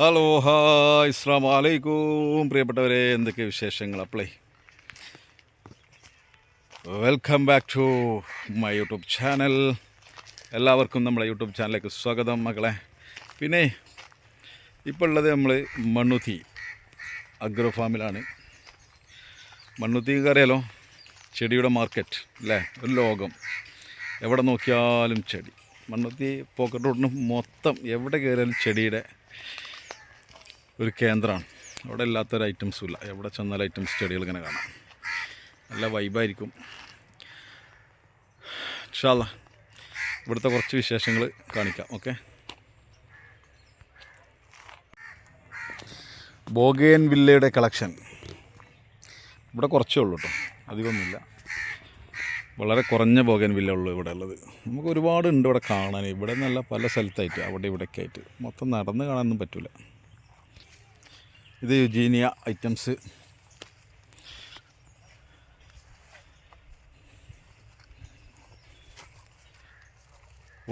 Hello hi അസ്സലാമു അലൈക്കും പ്രിയപ്പെട്ടവരെ, എന്തൊക്കെ വിശേഷങ്ങൾ? Welcome back to my YouTube channel. എല്ലാവർക്കും നമ്മളെ യൂട്യൂബ് ചാനലിലേക്ക് സ്വാഗതം മക്കളെ. പിന്നെ ഇപ്പോൾ ഉള്ളത് നമ്മൾ മണ്ണുത്തി അഗ്രോ ഫാമിലാണ്. മണ്ണുത്തിക്ക് അറിയാലോ, ചെടിയുടെ മാർക്കറ്റ് അല്ലേ, ഒരു ലോകം. എവിടെ നോക്കിയാലും ചെടി. മണ്ണുത്തി പോക്കറ്റ് റോഡിന് മൊത്തം എവിടെ കയറിയാലും ചെടിയുടെ ഒരു കേന്ദ്രമാണ്. അവിടെ ഇല്ലാത്തൊരു ഐറ്റംസും ഇല്ല. എവിടെ ചെന്നാലും ഐറ്റംസ് ചെടികൾ ഇങ്ങനെ കാണാം. നല്ല വൈബായിരിക്കും. ഇൻഷാ അല്ലാഹ് ഇവിടുത്തെ കുറച്ച് വിശേഷങ്ങൾ കാണിക്കാം. ഓക്കെ, ബോഗേൻ വില്ലയുടെ കളക്ഷൻ ഇവിടെ കുറച്ചേ ഉള്ളൂ കേട്ടോ, അധികമൊന്നുമില്ല. വളരെ കുറഞ്ഞ ബോഗേൻ വില്ല ഉള്ളൂ ഇവിടെ ഉള്ളത്. നമുക്ക് ഒരുപാട് ഉണ്ട് ഇവിടെ കാണാൻ. ഇവിടെ നിന്നല്ല, പല സ്ഥലത്തായിട്ട് അവിടെ ഇവിടെയൊക്കെ ആയിട്ട്. മൊത്തം നടന്ന് കാണാനൊന്നും പറ്റില്ല. ഇത് യുജീനിയ ഐറ്റംസ്.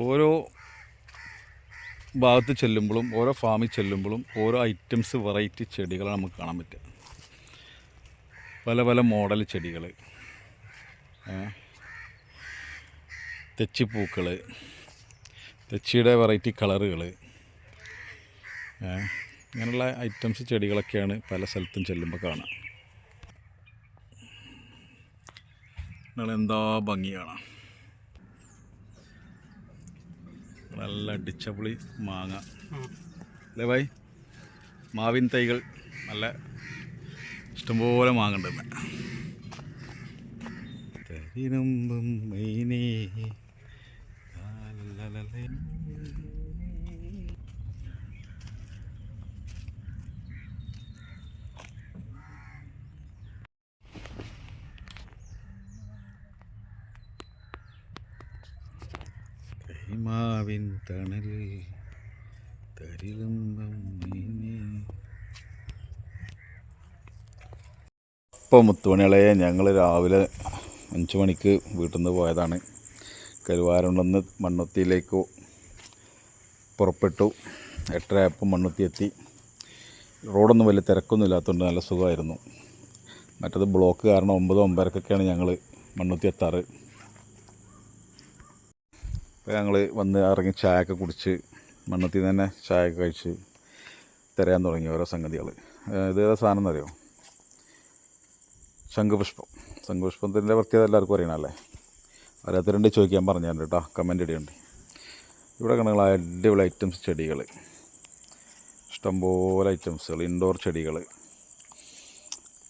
ഓരോ ഭാഗത്ത് ചെല്ലുമ്പോഴും ഓരോ ഫാമിൽ ചെല്ലുമ്പോഴും ഓരോ ഐറ്റംസ് വെറൈറ്റി ചെടികളാണ് നമുക്ക് കാണാൻ പറ്റുക. പല പല മോഡൽ ചെടികൾ, തെച്ചിപ്പൂക്കൾ, തെച്ചിയുടെ വെറൈറ്റി കളറുകൾ, ഇങ്ങനെയുള്ള ഐറ്റംസ് ചെടികളൊക്കെയാണ് പല സ്ഥലത്തും ചെല്ലുമ്പോൾ കാണാം. നിങ്ങളെന്താ ഭംഗി കാണാം. നല്ല അടിച്ചപൊളി മാങ്ങ അല്ലേ ഭായി? മാവിൻ തൈകൾ നല്ല ഇഷ്ടംപോലെ മാങ്ങ ഉണ്ടെന്ന്. മാവിൻ തണലിൽ തരിലുമ്പം. ഇപ്പോൾ മുത്തുമണികളെ, ഞങ്ങൾ രാവിലെ 5 മണിക്ക് വീട്ടിൽ നിന്ന് പോയതാണ്. കരുവാരുണ്ടെന്ന് മണ്ണുത്തിയിലേക്ക് പുറപ്പെട്ടു. 8:30 മണ്ണുത്തി എത്തി. റോഡൊന്നും വലിയ തിരക്കൊന്നും ഇല്ലാത്തതുകൊണ്ട് നല്ല സുഖമായിരുന്നു. മറ്റത് ബ്ലോക്ക് കാരണം 9-9:30-ക്കൊക്കെയാണ് ഞങ്ങൾ മണ്ണുത്തി എത്താറ്. അപ്പോൾ ഞങ്ങൾ വന്ന് ഇറങ്ങി ചായയൊക്കെ കുടിച്ച് മണ്ണുത്തിൽ തന്നെ ചായയൊക്കെ കഴിച്ച് തിരയാൻ തുടങ്ങി ഓരോ സംഗതികൾ. ഇത് ഏതാ സാധനം എന്നറിയോ? ശംഖുപുഷ്പം. ശംഖുപുഷ്പത്തിൻ്റെ പ്രത്യേകത എല്ലാവർക്കും അറിയണമല്ലേ? അറിയാത്തവരുണ്ട് ചോദിക്കാൻ പറഞ്ഞു തരുന്നുണ്ട് കേട്ടോ, കമൻ്റ് ഇടുന്നുണ്ട്. ഇവിടെ കണങ്ങൾ അടിപൊളി ഐറ്റംസ് ചെടികൾ, ഇഷ്ടംപോലെ ഐറ്റംസുകൾ, ഇൻഡോർ ചെടികൾ.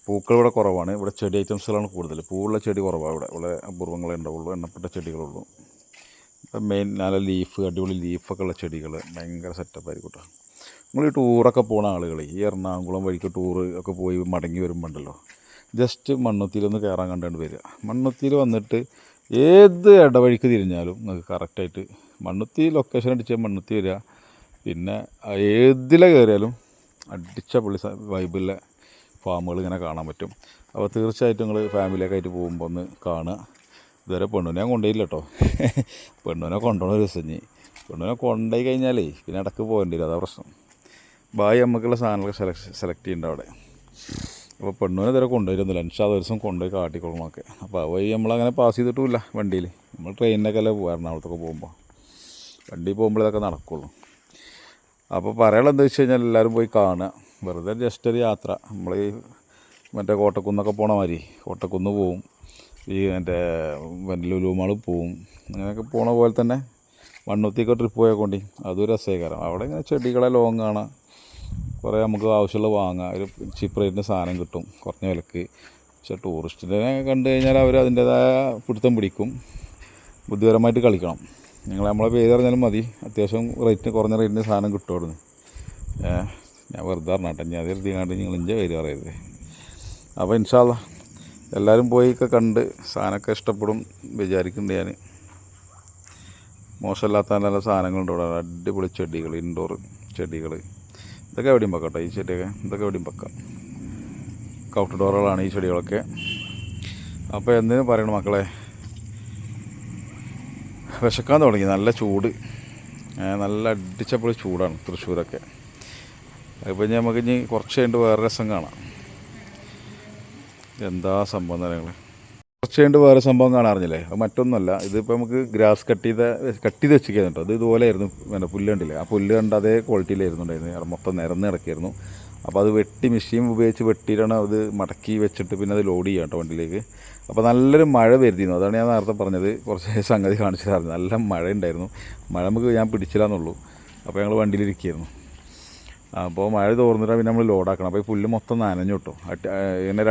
പൂക്കൾ ഇവിടെ കുറവാണ്. ഇവിടെ ചെടി ഐറ്റംസുകളാണ് കൂടുതൽ. പൂവുള്ള ചെടി കുറവാണ് ഇവിടെ. വളരെ അപൂർവങ്ങളെ ഉണ്ടാവുള്ളൂ, എണ്ണപ്പെട്ട ചെടികളുള്ളൂ. ഇപ്പം മെയിൻ നല്ല ലീഫ്, അടിപൊളി ലീഫൊക്കെ ഉള്ള ചെടികൾ ഭയങ്കര സെറ്റപ്പായിരിക്കും കേട്ടോ. നിങ്ങൾ ഈ ടൂറൊക്കെ പോകുന്ന ആളുകൾ ഈ എറണാകുളം വഴിക്ക് ടൂറ് ഒക്കെ പോയി മടങ്ങി വരുമ്പോൾ ഉണ്ടല്ലോ, ജസ്റ്റ് മണ്ണുത്തിയിലൊന്ന് കയറാൻ കണ്ടുകൊണ്ട് വരിക. മണ്ണുത്തിയിൽ വന്നിട്ട് ഏത് ഇടവഴിക്ക് തിരിഞ്ഞാലും നിങ്ങൾക്ക് കറക്റ്റായിട്ട് മണ്ണുത്തി ലൊക്കേഷൻ അടിച്ചാൽ മണ്ണുത്തി വരിക. പിന്നെ ഏതിലെ കയറിയാലും അടിച്ച പൊളി വൈബിലെ ഫാമുകൾ ഇങ്ങനെ കാണാൻ പറ്റും. അപ്പോൾ തീർച്ചയായിട്ടും നിങ്ങൾ ഫാമിലിയൊക്കെ ആയിട്ട് പോകുമ്പോൾ ഒന്ന് കാണുക. ഇതുവരെ പെണ്ണുനെ ഞാൻ കൊണ്ടുപോയില്ല കേട്ടോ. പെണ്ണുനെ കൊണ്ടുപോകണ ഒരു ദിവസം. പെണ്ണുനെ കൊണ്ടുപോയി കഴിഞ്ഞാലേ പിന്നെ ഇടയ്ക്ക് പോകേണ്ടി വരും, അതാ പ്രശ്നം. ബായി നമുക്കുള്ള സാധനങ്ങളൊക്കെ സെലക്ട് ചെയ്യുന്നുണ്ട് അവിടെ. അപ്പോൾ പെണ്ണുനെ ഇതുവരെ കൊണ്ടുപോയിരുന്നില്ല. ഇൻഷാ അല്ലാഹ് ദിവസം കൊണ്ടുപോയി കാട്ടിക്കൊള്ളണമൊക്കെ. അപ്പോൾ ആ വഴി നമ്മളങ്ങനെ പാസ് ചെയ്തിട്ടുമില്ല വണ്ടിയിൽ. നമ്മൾ ട്രെയിനിനൊക്കെ അല്ലേ പോകുക എറണാകുളത്തൊക്കെ പോകുമ്പോൾ. വണ്ടി പോകുമ്പോൾ ഇതൊക്കെ നടക്കുള്ളൂ. അപ്പോൾ പറയാനുള്ളത് എന്താ വെച്ച് കഴിഞ്ഞാൽ എല്ലാവരും പോയി കാണുക. വെറുതെ ജസ്റ്റ് ഒരു യാത്ര. നമ്മൾ ഈ മറ്റേ കോട്ടക്കുന്നൊക്കെ പോണ മാതിരി കോട്ടക്കുന്ന് പോവും, ഈ മറ്റേ ലുലു മാളിൽ പോവും. അങ്ങനെയൊക്കെ പോണ പോലെ തന്നെ മണ്ണുത്തിയൊക്കെ ട്രിപ്പ് പോയാൽ അതൊരു രസകരം. അവിടെ ഇങ്ങനെ ചെടികളെ ലോങ് കാണാം, കുറേ നമുക്ക് ആവശ്യമുള്ള വാങ്ങാം. ഒരു ചീപ്പ് റേറ്റിന് സാധനം കിട്ടും കുറഞ്ഞ വിലക്ക്. പക്ഷേ ടൂറിസ്റ്റിനെ കണ്ടു കഴിഞ്ഞാൽ അവർ അതിൻ്റേതായ പിടുത്തം പിടിക്കും. ബുദ്ധിപരമായിട്ട് കളിക്കണം. നമ്മളെ പേര് അറിഞ്ഞാലും മതി, അത്യാവശ്യം റേറ്റിന് കുറഞ്ഞ റേറ്റിന് സാധനം കിട്ടുമായിരുന്നു. ഞാൻ വെറുതെ പറഞ്ഞാട്ടെ, ഞാൻ അത് എഴുതിയാണ്ട് നിങ്ങൾ ഇൻ്റെ പേര് പറയരുത്. അപ്പോൾ ഇൻഷാ അല്ലാഹ് എല്ലാവരും പോയിക്കെ കണ്ട് സാധനമൊക്കെ ഇഷ്ടപ്പെടും വിചാരിക്കുന്നുണ്ട് ഞാൻ. മോശമില്ലാത്ത നല്ല സാധനങ്ങളുണ്ട് ഇവിടെ. അടിപൊളി ചെടികൾ, ഇൻഡോർ ചെടികൾ. ഇതൊക്കെ എവിടെയും വെക്കാം കേട്ടോ. ഈ ചെടിയൊക്കെ ഇതൊക്കെ എവിടെയും വെക്കാം. ഔട്ട് ഡോറുകളാണ് ഈ ചെടികളൊക്കെ. അപ്പോൾ എന്തിനു പറയണം മക്കളെ, വിശക്കാൻ തുടങ്ങി. നല്ല ചൂട്, നല്ല അടിച്ചപ്പൊളി ചൂടാണ് തൃശ്ശൂരൊക്കെ. അതിപ്പോൾ നമുക്ക് ഇനി കുറച്ച് കഴിഞ്ഞിട്ട് വേറെ രസം കാണാം. എന്താ സംഭവം കാര്യങ്ങൾ കുറച്ച് കഴിഞ്ഞിട്ട് വേറെ സംഭവം കാണാറിഞ്ഞില്ലേ? അത് മറ്റൊന്നുമല്ല, ഇതിപ്പോൾ നമുക്ക് ഗ്രാസ് കട്ട് ചെയ്ത് വെച്ചിരിക്കുന്നു കേട്ടോ. അത് ഇതുപോലെയായിരുന്നു പിന്നെ പുല്ല് കണ്ടില്ലേ? ആ പുല്ല് കണ്ട് അതേ ക്വാളിറ്റിയിലായിരുന്നു ഉണ്ടായിരുന്നത്, മൊത്തം നിരന്ന് കിടക്കായിരുന്നു. അപ്പോൾ അത് വെട്ടി മെഷീൻ ഉപയോഗിച്ച് വെട്ടിയിട്ടാണ് അത് മടക്കി വെച്ചിട്ട് പിന്നെ അത് ലോഡ് ചെയ്യാം കേട്ടോ വണ്ടിയിലേക്ക്. അപ്പോൾ നല്ലൊരു മഴ വരുത്തിയിരുന്നു, അതാണ് ഞാൻ നേരത്തെ പറഞ്ഞത്. കുറച്ച് സംഗതി കാണിച്ചിട്ടായിരുന്നു, നല്ല മഴ ഉണ്ടായിരുന്നു. മഴ ഞാൻ പിടിച്ചില്ലാന്നുള്ളൂ. അപ്പോൾ ഞങ്ങൾ വണ്ടിയിലിരിക്കുകയായിരുന്നു. അപ്പോൾ മഴ തോർന്നിട്ടാണ് പിന്നെ നമ്മൾ ലോഡാക്കണം. അപ്പോൾ ഈ പുല്ല് മൊത്തം നനഞ്ഞു കേട്ടോ. ഇങ്ങനെ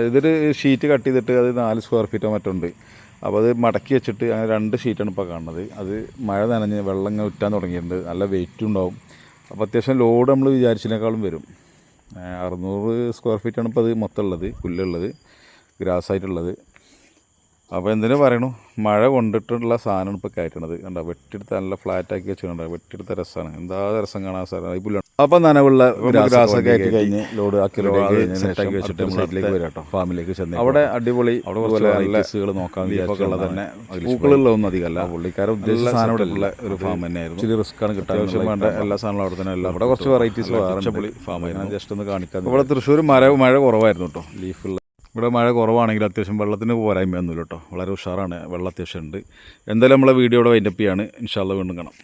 ഇതൊരു ഷീറ്റ് കട്ട് ചെയ്തിട്ട് അത് 4 സ്ക്വയർ ഫീറ്റോ മറ്റുണ്ട്. അപ്പോൾ അത് മടക്കി വെച്ചിട്ട് അങ്ങനെ 2 ഷീറ്റാണ് ഇപ്പോൾ കാണുന്നത്. അത് മഴ നനഞ്ഞ് വെള്ളം ഇങ്ങനെ ഉറ്റാൻ തുടങ്ങിയിട്ടുണ്ട്, നല്ല വെയിറ്റും ഉണ്ടാവും. അപ്പോൾ അത്യാവശ്യം ലോഡ് നമ്മൾ വിചാരിച്ചതിനേക്കാളും വരും. 600 സ്ക്വയർ ഫീറ്റാണ് ഇപ്പോൾ അത് മൊത്തം ഉള്ളത്, പുല്ലുള്ളത്, ഗ്രാസായിട്ടുള്ളത്. അപ്പോൾ എന്തിനു പറയണു, മഴ കൊണ്ടിട്ടുള്ള സാധനമാണ് ഇപ്പോൾ കയറ്റണത്. കണ്ടോ, വെട്ടിയെടുത്ത് നല്ല ഫ്ലാറ്റാക്കി വെച്ചിട്ടുണ്ട്. വെട്ടിയെടുത്ത രസമാണ്, എന്താ രസം കാണാൻ സാധനം ഈ പുല്ലാണ്. അപ്പോൾ നനവുള്ള ഗ്രാസൊക്കെ കയറ്റി കഴിഞ്ഞ് ലോഡ് ആക്കി സെറ്റാക്കി വെച്ചിട്ട് സൈഡിലേക്ക് വരാം കേട്ടോ. ഫാമിലേക്ക് ചെന്ന് അവിടെ അടിപൊളി അവിടെ ലൈസുകൾ നോക്കാൻ വിചാരിച്ചുള്ള തന്നെ പൂക്കളുള്ളതൊന്നും അധികമല്ല. പുള്ളിക്കാരെ ഉദ്ദേശിച്ച സാധനം ഇവിടെ ഉള്ള ഒരു ഫാം തന്നെയായിരുന്നു. ഇച്ചിരി റിസ്ക്കാണ് കിട്ടാൻ, വേണ്ട എല്ലാ സാധനങ്ങളും അവിടെ തന്നെ എല്ലാം. അവിടെ കുറച്ച് വെറൈറ്റീസ് വേറെ ഫാമായിരുന്നു, ജസ്റ്റ് ഒന്ന് കാണിക്കാൻ. ഇവിടെ തൃശ്ശൂർ മഴ കുറവായിരുന്നു കേട്ടോ, ലീഫുള്ള. ഇവിടെ മഴ കുറവാണെങ്കിൽ അത്യാവശ്യം വെള്ളത്തിന് പോരായ്മയൊന്നുമില്ല കേട്ടോ, വളരെ ഉഷാറാണ്, വെള്ളം അത്യാവശ്യം ഉണ്ട്. എന്തായാലും നമ്മളെ വീഡിയോയുടെ വൈൻഡപ്പ് ചെയ്യാണ്. ഇൻഷാ അല്ലാഹ് വീണ്ടും കാണാം.